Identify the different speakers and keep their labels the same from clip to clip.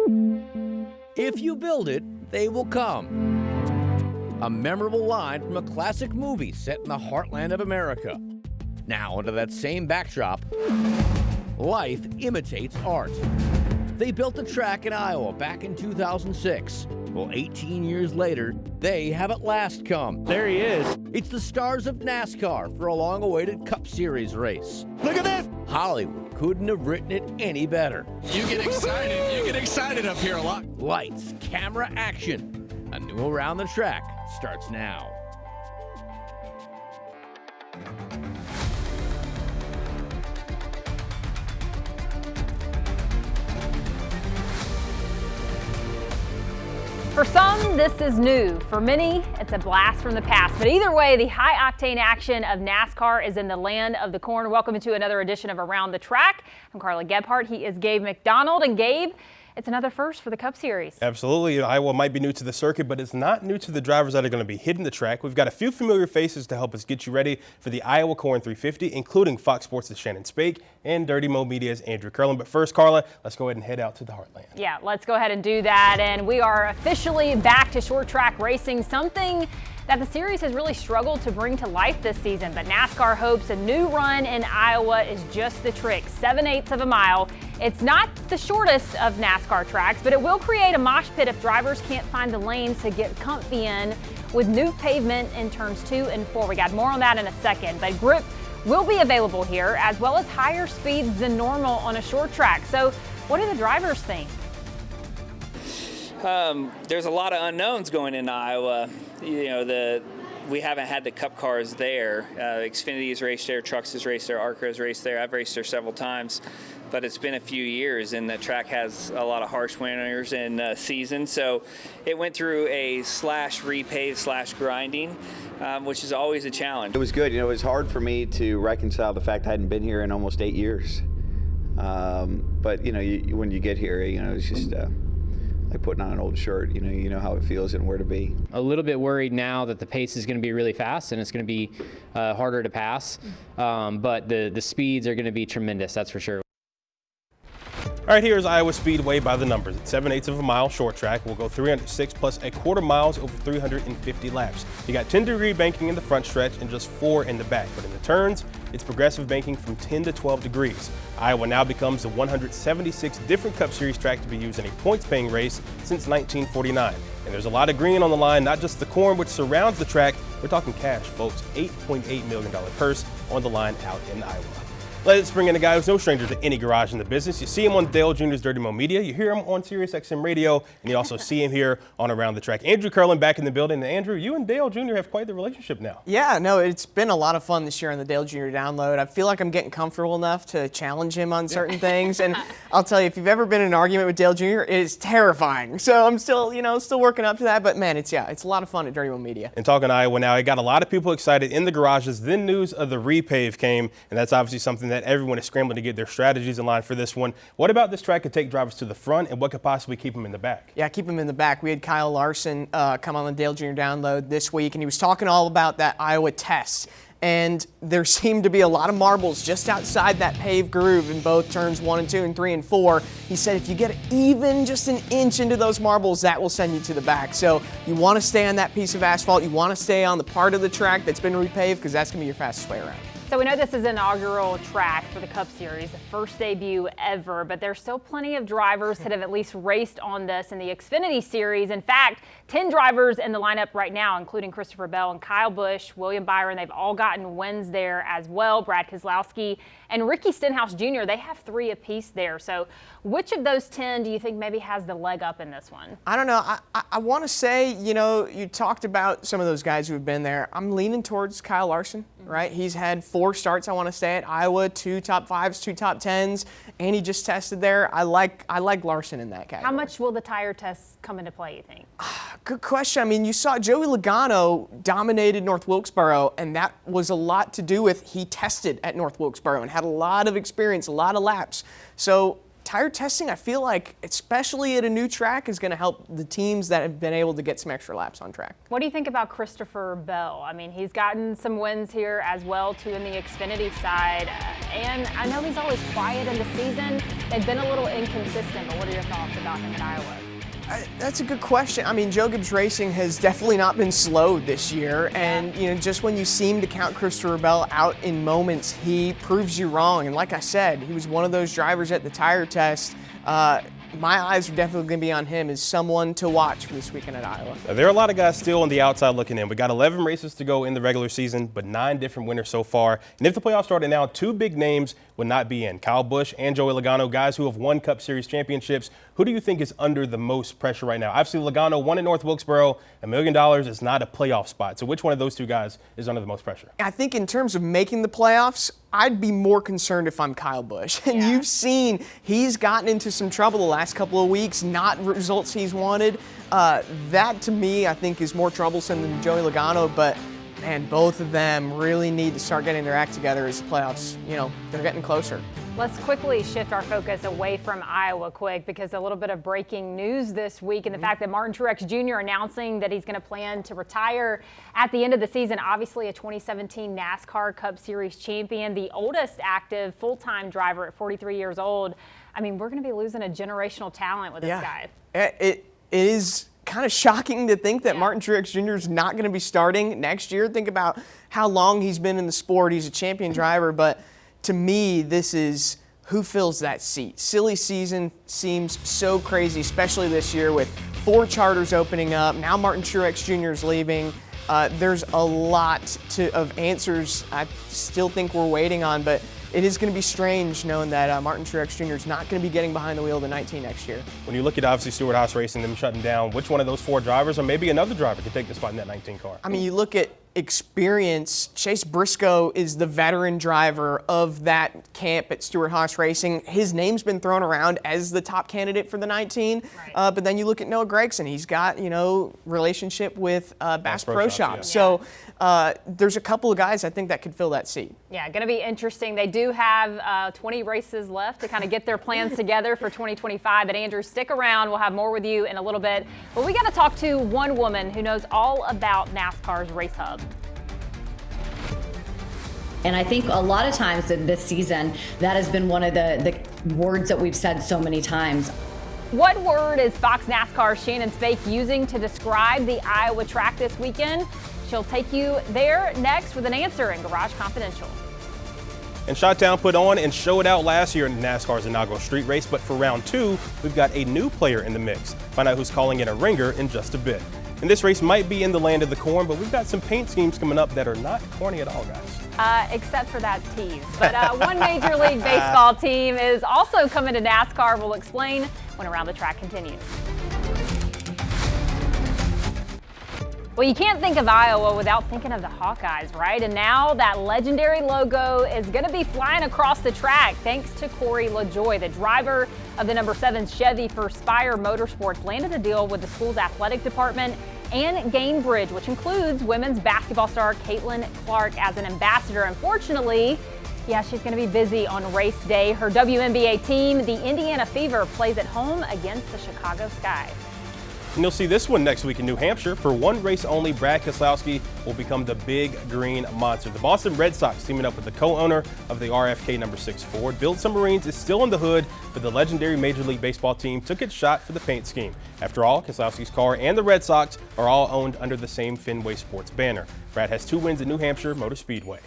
Speaker 1: If you build it, they will come. A memorable line from a classic movie set in the heartland of America. Now, under that same backdrop, life imitates art. They built the track in Iowa back in 2006. Well, 18 years later, they have at last come.
Speaker 2: There he is.
Speaker 1: It's the stars of NASCAR for a long-awaited Cup Series race.
Speaker 2: Look at this.
Speaker 1: Hollywood couldn't have written it any better.
Speaker 3: You get excited. You get excited up here a lot.
Speaker 1: Lights, camera, action. A new Around the Track starts now.
Speaker 4: For some, this is new. For many, it's a blast from the past. But either way, the high-octane action of NASCAR is in the land of the corn. Welcome to another edition of Around the Track. I'm Carla Gebhardt. He is Gabe McDonald. And Gabe, it's another first for the Cup Series.
Speaker 2: Absolutely. Iowa might be new to the circuit, but it's not new to the drivers that are going to be hitting the track. We've got a few familiar faces to help us get you ready for the Iowa Corn 350, including Fox Sports' Shannon Spake and Dirty Mo Media's Andrew Curlin. But first, Carla, let's go ahead and head out to the heartland.
Speaker 4: Yeah, let's go ahead and do that. And we are officially back to short track racing, something that the series has really struggled to bring to life this season. But NASCAR hopes a new run in Iowa is just the trick. 7/8 of a mile. It's not the shortest of NASCAR tracks, but it will create a mosh pit if drivers can't find the lanes to get comfy in with new pavement in turns 2 and 4. We got more on that in a second, but grip will be available here, as well as higher speeds than normal on a short track. So what do the drivers think?
Speaker 5: There's a lot of unknowns going into Iowa. You know, we haven't had the Cup cars there. Xfinity's raced there, Trucks has raced there, Arca's raced there. I've raced there several times, but it's been a few years, and the track has a lot of harsh winters and seasons. So it went through a repave grinding, which is always a challenge.
Speaker 6: It was good. You know, it was hard for me to reconcile the fact I hadn't been here in almost 8 years. But you know, when you get here, you know, it's just like putting on an old shirt. You know how it feels and where to be.
Speaker 7: A little bit worried now that the pace is going to be really fast and it's going to be harder to pass, but the speeds are going to be tremendous, that's for sure.
Speaker 2: All right, here's Iowa Speedway by the numbers. It's 7/8 of a mile short track. We'll go 306 plus a quarter miles over 350 laps. You got 10-degree banking in the front stretch and just 4 in the back. But in the turns, it's progressive banking from 10 to 12 degrees. Iowa now becomes the 176th different Cup Series track to be used in a points-paying race since 1949. And there's a lot of green on the line, not just the corn which surrounds the track. We're talking cash, folks. $8.8 million purse on the line out in Iowa. Let's bring in a guy who's no stranger to any garage in the business. You see him on Dale Jr.'s Dirty Mo Media. You hear him on Sirius XM Radio, and you also see him here on Around the Track. Andrew Curlin back in the building. And Andrew, you and Dale Jr. have quite the relationship now.
Speaker 8: Yeah, no, it's been a lot of fun this year on the Dale Jr. download. I feel like I'm getting comfortable enough to challenge him on certain things. And I'll tell you, if you've ever been in an argument with Dale Jr., it is terrifying. So I'm still working up to that. But man, it's a lot of fun at Dirty Mo Media.
Speaker 2: And talking Iowa now, it got a lot of people excited in the garages. Then news of the repave came, and that's obviously something that everyone is scrambling to get their strategies in line for this one. What about this track could take drivers to the front, and what could possibly keep them in the back?
Speaker 8: Yeah, keep them in the back. We had Kyle Larson come on the Dale Jr. download this week, and he was talking all about that Iowa test. And there seemed to be a lot of marbles just outside that paved groove in both turns 1 and 2 and 3 and 4. He said if you get even just an inch into those marbles, that will send you to the back. So you want to stay on that piece of asphalt. You want to stay on the part of the track that's been repaved, because that's going to be your fastest way around.
Speaker 4: So we know this is an inaugural track for the Cup Series, the first debut ever, but there's still plenty of drivers that have at least raced on this in the Xfinity Series. In fact, 10 drivers in the lineup right now, including Christopher Bell and Kyle Busch, William Byron. They've all gotten wins there as well. Brad Keselowski and Ricky Stenhouse Jr., they have 3 apiece there. So which of those 10 do you think maybe has the leg up in this one?
Speaker 8: I don't know. I want to say, you talked about some of those guys who have been there. I'm leaning towards Kyle Larson, right? He's had 4 starts, I want to say, at Iowa, 2 top 5s, 2 top 10s, and he just tested there. I like Larson in that category.
Speaker 4: How much will the tire tests come into play, you think?
Speaker 8: Good question. I mean, you saw Joey Logano dominated North Wilkesboro, and that was a lot to do with he tested at North Wilkesboro and had a lot of experience, a lot of laps. So tire testing, I feel like, especially at a new track, is going to help the teams that have been able to get some extra laps on track.
Speaker 4: What do you think about Christopher Bell? I mean, he's gotten some wins here as well, too, in the Xfinity side. And I know he's always quiet in the season, they've been a little inconsistent, but what are your thoughts about him in Iowa?
Speaker 8: That's a good question. I mean, Joe Gibbs Racing has definitely not been slow this year, and just when you seem to count Christopher Bell out in moments, he proves you wrong. And like I said, he was one of those drivers at the tire test. My eyes are definitely going to be on him as someone to watch for this weekend at Iowa.
Speaker 2: Now, there are a lot of guys still on the outside looking in. We got 11 races to go in the regular season, but 9 different winners so far. And if the playoffs started now, 2 big names would not be in. Kyle Busch and Joey Logano, guys who have won Cup Series championships. Who do you think is under the most pressure right now? Obviously, Logano won at North Wilkesboro. $1 million is not a playoff spot. So which one of those 2 guys is under the most pressure?
Speaker 8: I think in terms of making the playoffs, I'd be more concerned if I'm Kyle Busch. And you've seen he's gotten into some trouble the last couple of weeks, not results he's wanted. That, to me, I think is more troublesome than Joey Logano. But, man, both of them really need to start getting their act together as the playoffs, they're getting closer.
Speaker 4: Let's quickly shift our focus away from Iowa quick, because a little bit of breaking news this week and the fact that Martin Truex Jr. announcing that he's going to plan to retire at the end of the season. Obviously a 2017 NASCAR Cup Series champion, the oldest active full-time driver at 43 years old. I mean, we're going to be losing a generational talent with this guy.
Speaker 8: It is kind of shocking to think that Martin Truex Jr. is not going to be starting next year. Think about how long he's been in the sport. He's a champion driver, but to me, this is who fills that seat. Silly season seems so crazy, especially this year with 4 charters opening up. Now Martin Truex Jr. is leaving. There's a lot of answers I still think we're waiting on, but it is going to be strange knowing that Martin Truex Jr. is not going to be getting behind the wheel of the 19 next year.
Speaker 2: When you look at obviously Stewart-Haas Racing, them shutting down, which one of those 4 drivers or maybe another driver could take the spot in that 19 car?
Speaker 8: I mean, you look at experience. Chase Briscoe is the veteran driver of that camp at Stewart-Haas Racing. His name's been thrown around as the top candidate for the 19. But then you look at Noah Gragson. He's got, relationship with Bass Pro Shops. So there's a couple of guys I think that could fill that seat.
Speaker 4: Yeah, going to be interesting. They do have 20 races left to kind of get their plans together for 2025. But Andrew, stick around. We'll have more with you in a little bit. But we got to talk to one woman who knows all about NASCAR's Race Hub.
Speaker 9: And I think a lot of times in this season, that has been one of the words that we've said so many times.
Speaker 4: What word is Fox NASCAR's Shannon Spake using to describe the Iowa track this weekend? She'll take you there next with an answer in Garage Confidential.
Speaker 2: And Chi-Town put on and showed out last year in NASCAR's inaugural street race, but for round 2, we've got a new player in the mix. Find out who's calling it a ringer in just a bit. And this race might be in the land of the corn, but we've got some paint schemes coming up that are not corny at all, guys.
Speaker 4: Except for that tease. But one Major League Baseball team is also coming to NASCAR. We'll explain when Around the Track continues. Well, you can't think of Iowa without thinking of the Hawkeyes, right? And now that legendary logo is going to be flying across the track thanks to Corey LaJoie, the driver of the number 7 Chevy for Spire Motorsports, landed a deal with the school's athletic department and Gainbridge, which includes women's basketball star Caitlin Clark as an ambassador. Unfortunately, she's going to be busy on race day. Her WNBA team, the Indiana Fever, plays at home against the Chicago Sky.
Speaker 2: And you'll see this one next week in New Hampshire. For one race only, Brad Keselowski will become the Big Green Monster. The Boston Red Sox, teaming up with the co-owner of the RFK number 6 Ford, Build Submarines, is still in the hood, but the legendary Major League Baseball team took its shot for the paint scheme. After all, Keselowski's car and the Red Sox are all owned under the same Fenway Sports banner. Brad has 2 wins at New Hampshire Motor Speedway.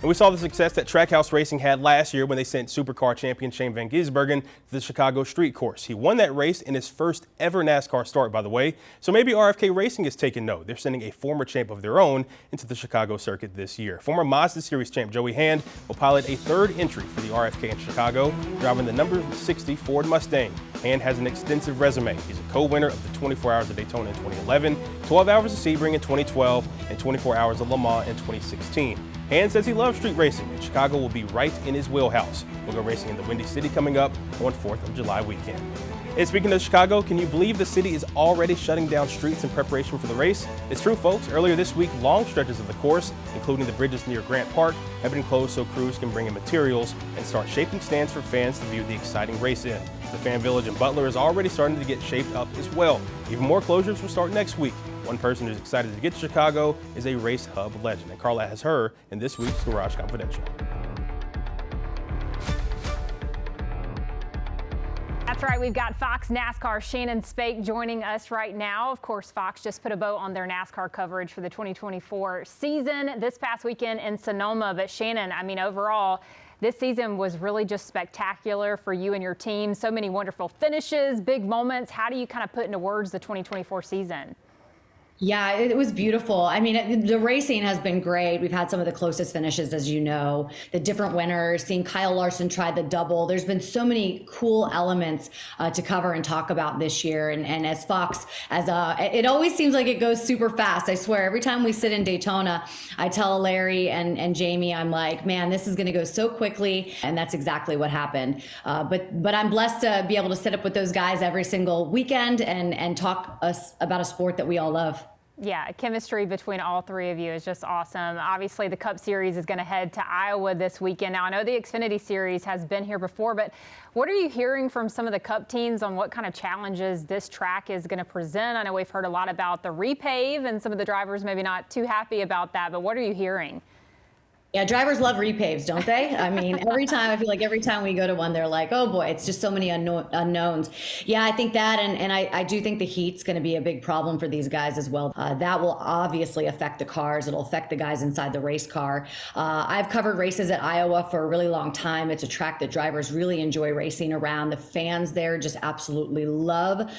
Speaker 2: And we saw the success that Trackhouse Racing had last year when they sent Supercar champion Shane Van Gisbergen to the Chicago Street Course. He won that race in his first ever NASCAR start, by the way. So maybe RFK Racing is taking note. They're sending a former champ of their own into the Chicago circuit this year. Former Mazda Series champ Joey Hand will pilot a 3rd entry for the RFK in Chicago, driving the number 60 Ford Mustang. Hand has an extensive resume. He's a co-winner of the 24 Hours of Daytona in 2011, 12 Hours of Sebring in 2012, and 24 Hours of Le Mans in 2016. Hand says he loves street racing, and Chicago will be right in his wheelhouse. We'll go racing in the Windy City coming up on 4th of July weekend. And speaking of Chicago, can you believe the city is already shutting down streets in preparation for the race? It's true, folks. Earlier this week, long stretches of the course, including the bridges near Grant Park, have been closed so crews can bring in materials and start shaping stands for fans to view the exciting race in. The Fan Village in Butler is already starting to get shaped up as well. Even more closures will start next week. One person who's excited to get to Chicago is a Race Hub legend, and Carla has her in this week's Garage Confidential.
Speaker 4: That's right. We've got Fox NASCAR Shannon Spake joining us right now. Of course, Fox just put a bow on their NASCAR coverage for the 2024 season this past weekend in Sonoma. But Shannon, I mean, overall, this season was really just spectacular for you and your team. So many wonderful finishes, big moments. How do you kind of put into words the 2024 season?
Speaker 9: Yeah, it was beautiful. I mean, the racing has been great. We've had some of the closest finishes, as you know, the different winners, seeing Kyle Larson try the double. There's been so many cool elements to cover and talk about this year. And as Fox, it always seems like it goes super fast. I swear, every time we sit in Daytona, I tell Larry and Jamie, I'm like, man, this is going to go so quickly. And that's exactly what happened. But I'm blessed to be able to sit up with those guys every single weekend and talk about a sport that we all love.
Speaker 4: Yeah, chemistry between all three of you is just awesome. Obviously, the Cup Series is going to head to Iowa this weekend. Now, I know the Xfinity Series has been here before, but what are you hearing from some of the Cup teams on what kind of challenges this track is going to present? I know we've heard a lot about the repave, and some of the drivers maybe not too happy about that, but what are you hearing?
Speaker 9: Yeah, drivers love repaves, don't they? I mean, I feel like every time we go to one, they're like, oh boy, it's just so many unknowns. Yeah, I think that, and I do think the heat's going to be a big problem for these guys as well. That will obviously affect the cars. It'll affect the guys inside the race car. I've covered races at Iowa for a really long time. It's a track that drivers really enjoy racing around. The fans there just absolutely love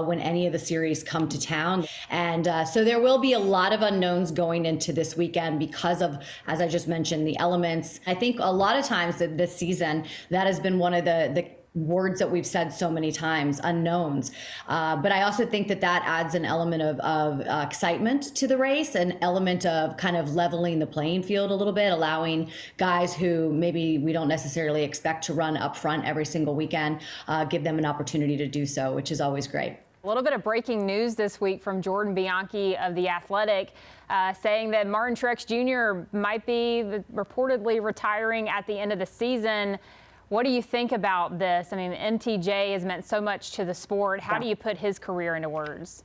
Speaker 9: when any of the series come to town. And so there will be a lot of unknowns going into this weekend because of, as I just mentioned, the elements. I think a lot of times this season, that has been one of the words that we've said so many times, unknowns. But I also think that adds an element of excitement to the race, an element of kind of leveling the playing field a little bit, allowing guys who maybe we don't necessarily expect to run up front every single weekend, give them an opportunity to do so, which is always great.
Speaker 4: A little bit of breaking news this week from Jordan Bianchi of The Athletic, saying that Martin Truex Jr. might be reportedly retiring at the end of the season. What do you think about this? I mean, MTJ has meant so much to the sport. How do you put his career into words?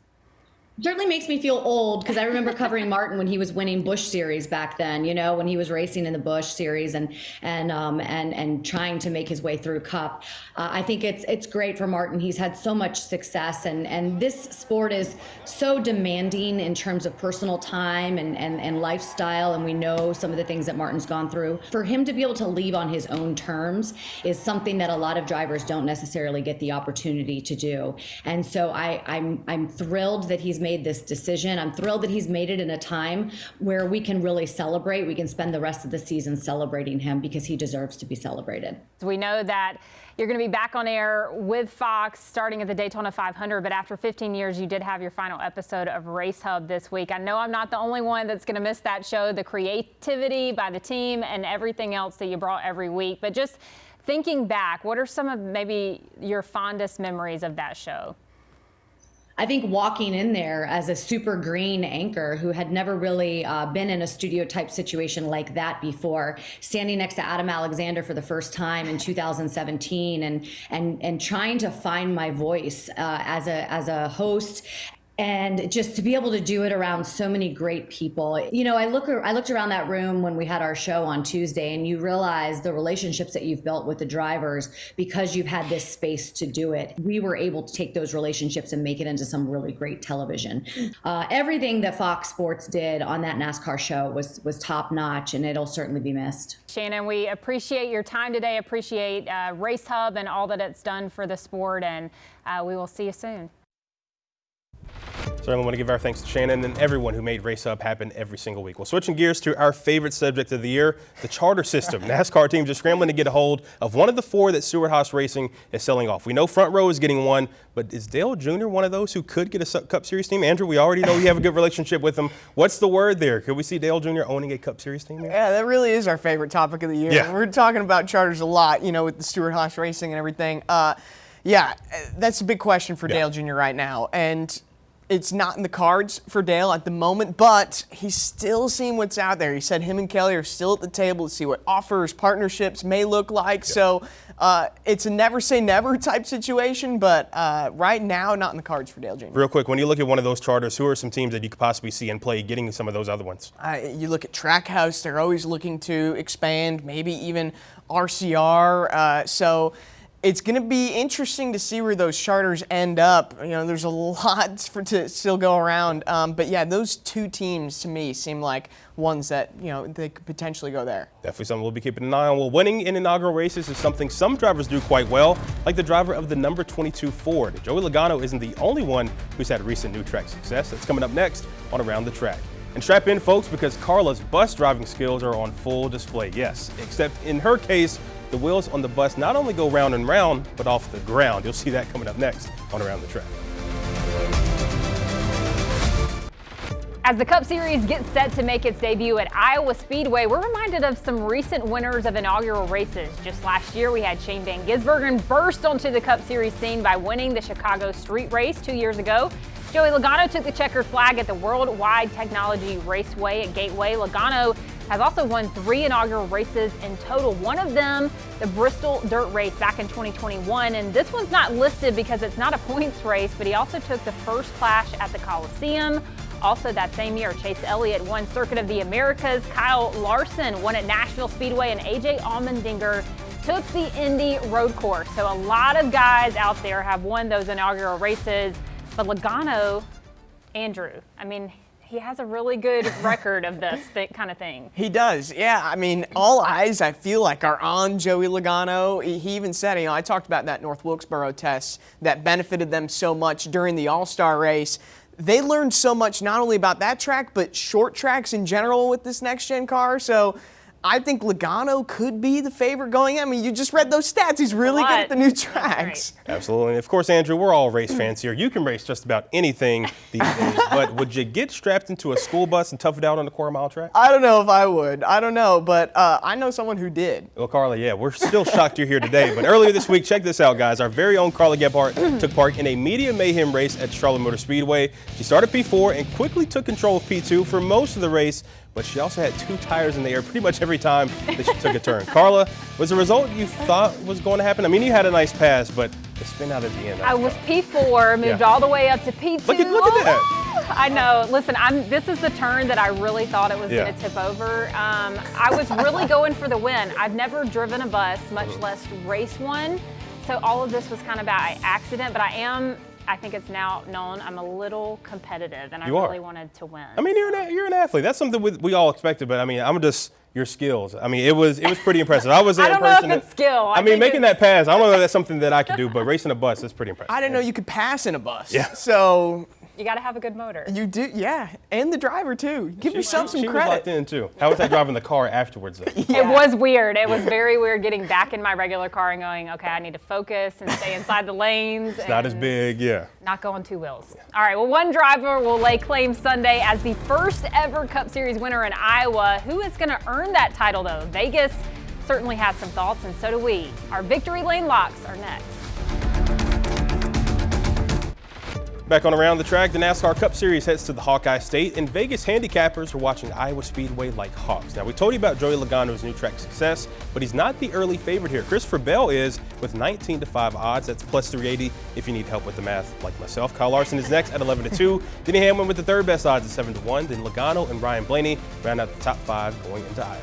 Speaker 9: Certainly makes me feel old because I remember covering Martin when he was winning Busch Series back then, you know, when he was racing in the Busch Series and trying to make his way through Cup. I think it's great for Martin. He's had so much success, and this sport is so demanding in terms of personal time and lifestyle, and we know some of the things that Martin's gone through. For him to be able to leave on his own terms is something that a lot of drivers don't necessarily get the opportunity to do. And so I'm thrilled that he's made this decision. I'm thrilled that he's made it in a time where we can really celebrate. We can spend the rest of the season celebrating him because he deserves to be celebrated.
Speaker 4: We know that you're going to be back on air with Fox starting at the Daytona 500, but after 15 years, you did have your final episode of Race Hub this week. I know I'm not the only one that's going to miss that show, the creativity by the team and everything else that you brought every week. But just thinking back, what are some of maybe your fondest memories of that show?
Speaker 9: I think walking in there as a super green anchor who had never really been in a studio type situation like that before, standing next to Adam Alexander for the first time in 2017 and trying to find my voice as a host. And just to be able to do it around so many great people. You know, I looked around that room when we had our show on Tuesday, and you realize the relationships that you've built with the drivers because you've had this space to do it. We were able to take those relationships and make it into some really great television. Everything that Fox Sports did on that NASCAR show was top notch, and it'll certainly be missed.
Speaker 4: Shannon, we appreciate your time today, appreciate Race Hub and all that it's done for the sport, and we will see you soon.
Speaker 2: Certainly want to give our thanks to Shannon and everyone who made Race Hub happen every single week. Well, switching gears to our favorite subject of the year, the charter system. NASCAR teams are scrambling to get a hold of one of the four that Stewart-Haas Racing is selling off. We know Front Row is getting one, but is Dale Jr. one of those who could get a Cup Series team? Andrew, we already know you have a good relationship with him. What's the word there? Could we see Dale Jr. owning a Cup Series team here?
Speaker 8: Yeah, that really is our favorite topic of the year.
Speaker 2: Yeah.
Speaker 8: We're talking about charters a lot, you know, with the Stewart-Haas Racing and everything. Yeah, that's a big question for Dale Jr. right now. And it's not in the cards for Dale at the moment, but he's still seeing what's out there. He said him and Kelly are still at the table to see what offers, partnerships may look like. Yep. So it's a never say never type situation, but right now, not in the cards for Dale Jr.
Speaker 2: Real quick, when you look at one of those charters, who are some teams that you could possibly see in play getting some of those other ones?
Speaker 8: You look at Trackhouse, they're always looking to expand, maybe even RCR. So It's going to be interesting to see where those charters end up. You know, there's a lot to still go around. But yeah, those two teams to me seem like ones that, you know, they could potentially go there.
Speaker 2: Definitely something we'll be keeping an eye on. Well, winning in inaugural races is something some drivers do quite well, like the driver of the number 22 Ford. Joey Logano isn't the only one who's had recent new track success. That's coming up next on Around the Track. And strap in, folks, because Carla's bus driving skills are on full display. Yes, except in her case, the wheels on the bus not only go round and round, but off the ground. You'll see that coming up next on Around the Track.
Speaker 4: As the Cup Series gets set to make its debut at Iowa Speedway, we're reminded of some recent winners of inaugural races. Just last year, we had Shane Van Gisbergen burst onto the Cup Series scene by winning the Chicago Street Race 2 years ago. Joey Logano took the checkered flag at the Worldwide Technology Raceway at Gateway. Logano has also won 3 inaugural races in total. One of them, the Bristol Dirt Race back in 2021. And this one's not listed because it's not a points race, but he also took the first clash at the Coliseum. Also that same year, Chase Elliott won Circuit of the Americas. Kyle Larson won at Nashville Speedway, and AJ Allmendinger took the Indy Road Course. So a lot of guys out there have won those inaugural races. But Logano, Andrew, I mean, he has a really good record of this kind of thing.
Speaker 8: He does, yeah. I mean, all eyes, I feel like, are on Joey Logano. He even said, you know, I talked about that North Wilkesboro test that benefited them so much during the All-Star race. They learned so much not only about that track, but short tracks in general with this next-gen car. So I think Logano could be the favorite going in. I mean, you just read those stats. He's really good at the new tracks.
Speaker 2: Absolutely. And of course, Andrew, we're all race fans here. You can race just about anything these days, but would you get strapped into a school bus and tough it out on the quarter-mile track?
Speaker 8: I don't know if I would. I don't know, but I know someone who did.
Speaker 2: Well, Carla, yeah, we're still shocked you're here today. But earlier this week, check this out, guys. Our very own Carla Gebhardt took part in a media mayhem race at Charlotte Motor Speedway. She started P4 and quickly took control of P2 for most of the race, but she also had 2 tires in the air pretty much every time that she took a turn. Carla, was the result you thought was going to happen? I mean, you had a nice pass, but the spin out at the end.
Speaker 4: I was P4, moved all the way up to P2.
Speaker 2: Look at that.
Speaker 4: I know. Listen, this is the turn that I really thought it was going to tip over. I was really going for the win. I've never driven a bus, much less race one. So all of this was kind of by accident, but I think it's now known, I'm a little competitive, and I really wanted to win.
Speaker 2: I mean, you're an athlete. That's something we all expected, but I mean, I'm just your skills. I mean, it was pretty impressive. I was there in person.
Speaker 4: I don't know if it's skill.
Speaker 2: I mean, making that pass, I don't know if that's something that I could do, but racing a bus is pretty impressive.
Speaker 8: I didn't know you could pass in a bus.
Speaker 2: Yeah.
Speaker 8: So
Speaker 4: you got to have a good motor.
Speaker 8: You do, yeah, and the driver too. Give yourself some credit.
Speaker 2: She was locked in too. How was that driving the car afterwards though?
Speaker 4: It was weird. It was very weird getting back in my regular car and going, okay, I need to focus and stay inside the lanes.
Speaker 2: It's not as big,
Speaker 4: not going 2 wheels. All right, well, one driver will lay claim Sunday as the first ever Cup Series winner in Iowa. Who is going to earn that title though? Vegas certainly has some thoughts, and so do we. Our Victory Lane locks are next.
Speaker 2: Back on Around the Track, the NASCAR Cup Series heads to the Hawkeye State, and Vegas handicappers are watching Iowa Speedway like hawks. Now, we told you about Joey Logano's new track success, but he's not the early favorite here. Christopher Bell is with 19-5 odds. That's plus 380 if you need help with the math like myself. Kyle Larson is next at 11-2. Denny Hamlin with the third best odds at 7-1. Then Logano and Ryan Blaney round out the top 5 going into Iowa.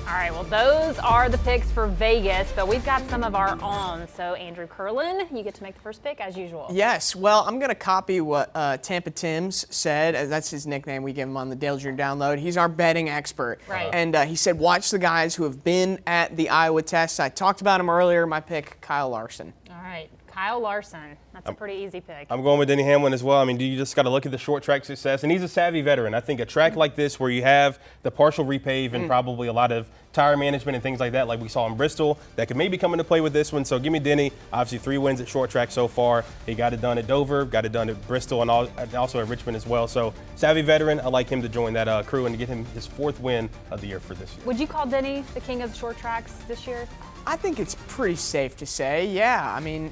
Speaker 4: All right, well, those are the picks for Vegas, but we've got some of our own. So, Andrew Curlin, you get to make the first pick as usual.
Speaker 8: Yes, well, I'm going to copy what Tampa Tim's said. That's his nickname. We give him on the Dale Jr. Download. He's our betting expert.
Speaker 4: Right.
Speaker 8: And he said, watch the guys who have been at the Iowa test. I talked about him earlier. My pick, Kyle Larson.
Speaker 4: All right. Kyle Larson. That's a pretty easy pick.
Speaker 2: I'm going with Denny Hamlin as well. I mean, you just got to look at the short track success, and he's a savvy veteran. I think a track like this where you have the partial repave and probably a lot of tire management and things like that, like we saw in Bristol, that could maybe come into play with this one. So give me Denny. Obviously 3 wins at short track so far. He got it done at Dover, got it done at Bristol, and also at Richmond as well. So savvy veteran. I like him to join that crew and to get him his 4th win of the year for this year.
Speaker 4: Would you call Denny the king of the short tracks this year?
Speaker 8: I think it's pretty safe to say, yeah. I mean,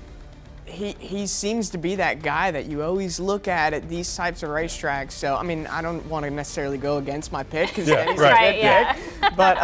Speaker 8: he seems to be that guy that you always look at these types of racetracks. So, I mean, I don't want to necessarily go against my pick because he's a good pick. But,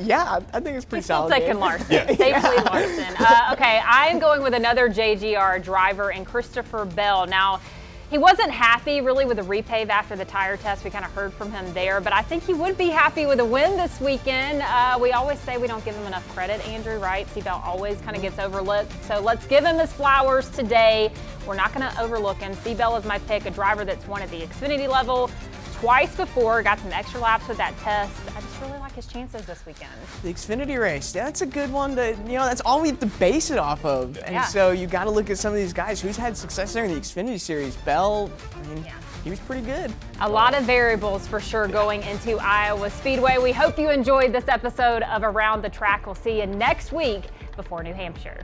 Speaker 8: yeah, I think it's pretty solid.
Speaker 4: Still taking Larson. Safely Larson. Okay, I'm going with another JGR driver and Christopher Bell. Now, He wasn't happy really with the repave after the tire test. We kind of heard from him there, but I think he would be happy with a win this weekend. We always say we don't give him enough credit, Andrew, right? Seatbelt always kind of gets overlooked. So let's give him his flowers today. We're not going to overlook him. Seatbelt is my pick, a driver that's won at the Xfinity level twice before, got some extra laps with that test. I just really like his chances this weekend.
Speaker 8: The Xfinity race, that's a good one to, that's all we have to base it off of. And so you got to look at some of these guys who's had success there in the Xfinity series. Bell, he was pretty good.
Speaker 4: A lot of variables for sure going into Iowa Speedway. We hope you enjoyed this episode of Around the Track. We'll see you next week before New Hampshire.